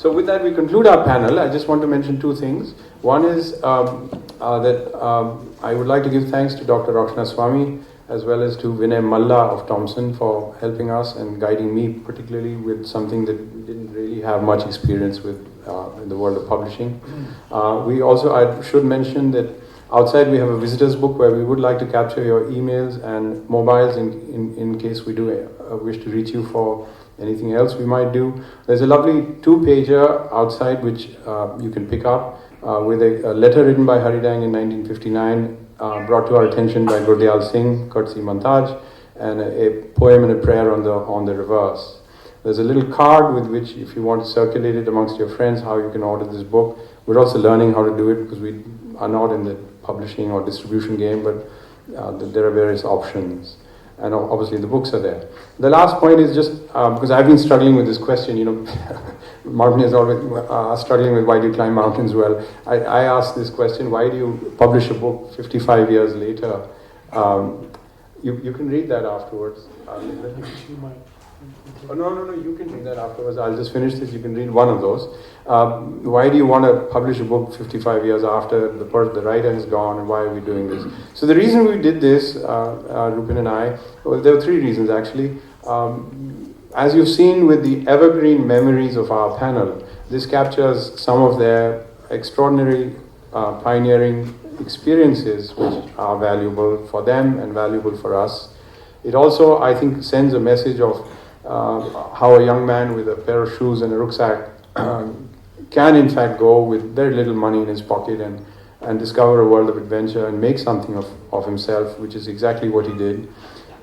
So with that, we conclude our panel. I just want to mention two things. One is that I would like to give thanks to Dr. Roxna Swami as well as to Vinay Malla of Thompson for helping us and guiding me particularly with something that we didn't really have much experience with in the world of publishing. I should mention that outside we have a visitor's book where we would like to capture your emails and mobiles in case we do wish to reach you for anything else we might do. There's a lovely 2-pager outside which you can pick up with a letter written by Himraj Dang in 1959, brought to our attention by Garhwal Singh, courtesy Montage, and a poem and a prayer on the reverse. There's a little card with which, if you want to circulate it amongst your friends, how you can order this book. We're also learning how to do it because we are not in the publishing or distribution game, but there are various options. And obviously the books are there. The last point is just because I've been struggling with this question, mountaineers always struggling with why do you climb mountains well. I asked this question, why do you publish a book 55 years later? You can read that afterwards. No, you can read that afterwards. I'll just finish this. You can read one of those. Why do you want to publish a book 55 years after the writer has gone, and why are we doing this? So the reason we did this, Rupin and I, well, there were 3 reasons actually. As you've seen with the evergreen memories of our panel, this captures some of their extraordinary pioneering experiences which are valuable for them and valuable for us. It also, I think, sends a message of how a young man with a pair of shoes and a rucksack can in fact go with very little money in his pocket and discover a world of adventure and make something of himself, which is exactly what he did.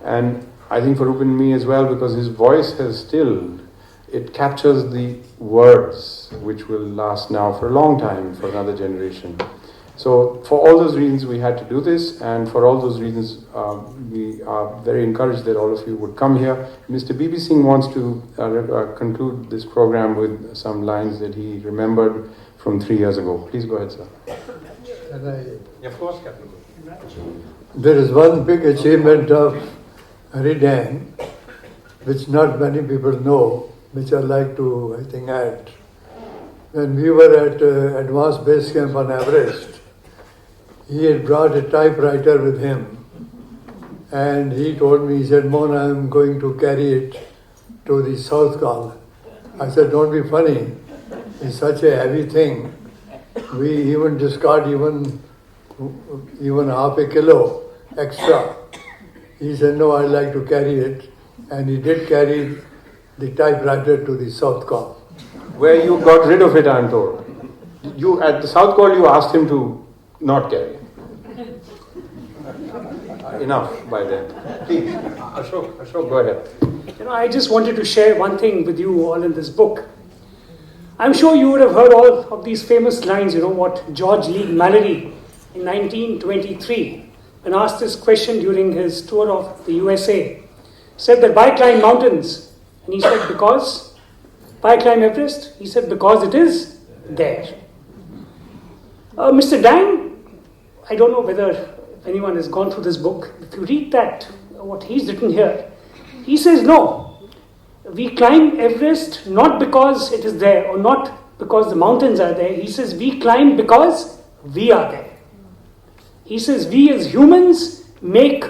And I think for Rupin and me as well, because his voice has stilled, it captures the words which will last now for a long time, for another generation. So for all those reasons we had to do this, and for all those reasons we are very encouraged that all of you would come here. Mr. B.B. Singh wants to conclude this program with some lines that he remembered from 3 years ago. Please go ahead, sir. Of course, Captain. There is one big achievement of Himraj Dang, which not many people know, which I like to, I think, add. When we were at Advanced Base Camp on Everest, he had brought a typewriter with him, and he told me, he said, Mohan, I'm going to carry it to the South Col. I said, don't be funny. It's such a heavy thing. We even discard even half a kilo extra. He said, no, I'd like to carry it. And he did carry the typewriter to the South Col. Where you got rid of it, I'm told. You, at the South Col, you asked him to not carry. Enough by then. Please, Ashok, go ahead. I just wanted to share one thing with you all in this book. I'm sure you would have heard all of these famous lines, what George Lee Mallory in 1923, when asked this question during his tour of the USA, said that why climb mountains? And he said, because. Why climb Everest? He said, because it is there. Mr. Dang, I don't know whether anyone has gone through this book. If you read that, what he's written here, he says, no, we climb Everest not because it is there or not because the mountains are there. He says, we climb because we are there. He says, we as humans make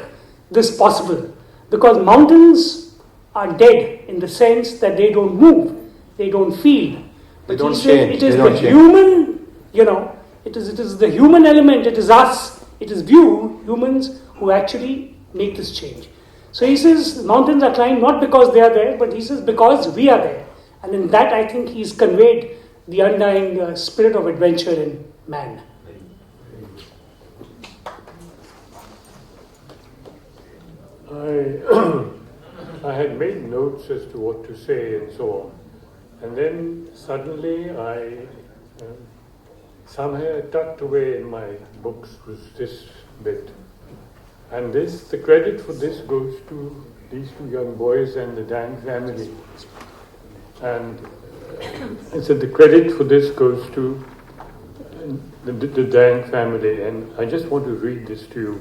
this possible because mountains are dead in the sense that they don't move. They don't feel. But he said it is the human, it is the human element, it is us, it is humans who actually make this change. So he says mountains are climbed not because they are there, but he says because we are there. And in that I think he's conveyed the undying spirit of adventure in man. I had made notes as to what to say and so on. And then suddenly somehow tucked away in my books was this bit. And the credit for this goes to these 2 young boys and the Dang family. And I said the credit for this goes to the Dang family. And I just want to read this to you.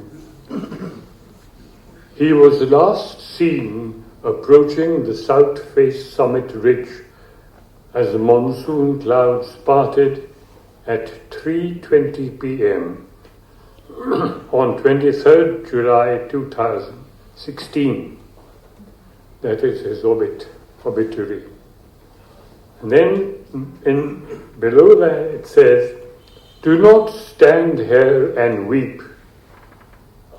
He was last seen approaching the south face summit ridge as the monsoon clouds parted at 3:20 p.m. on 23rd July 2016. That is his obituary. And then below that it says, "Do not stand here and weep.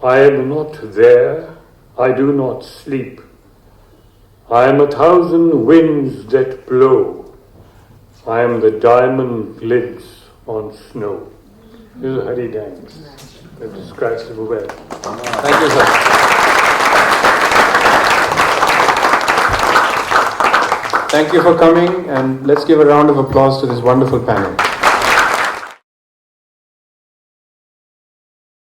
I am not there, I do not sleep. I am 1,000 winds that blow. I am the diamond glids on snow." This is Hari Dang. That describes him well. Thank you, sir. Thank you for coming, and let's give a round of applause to this wonderful panel.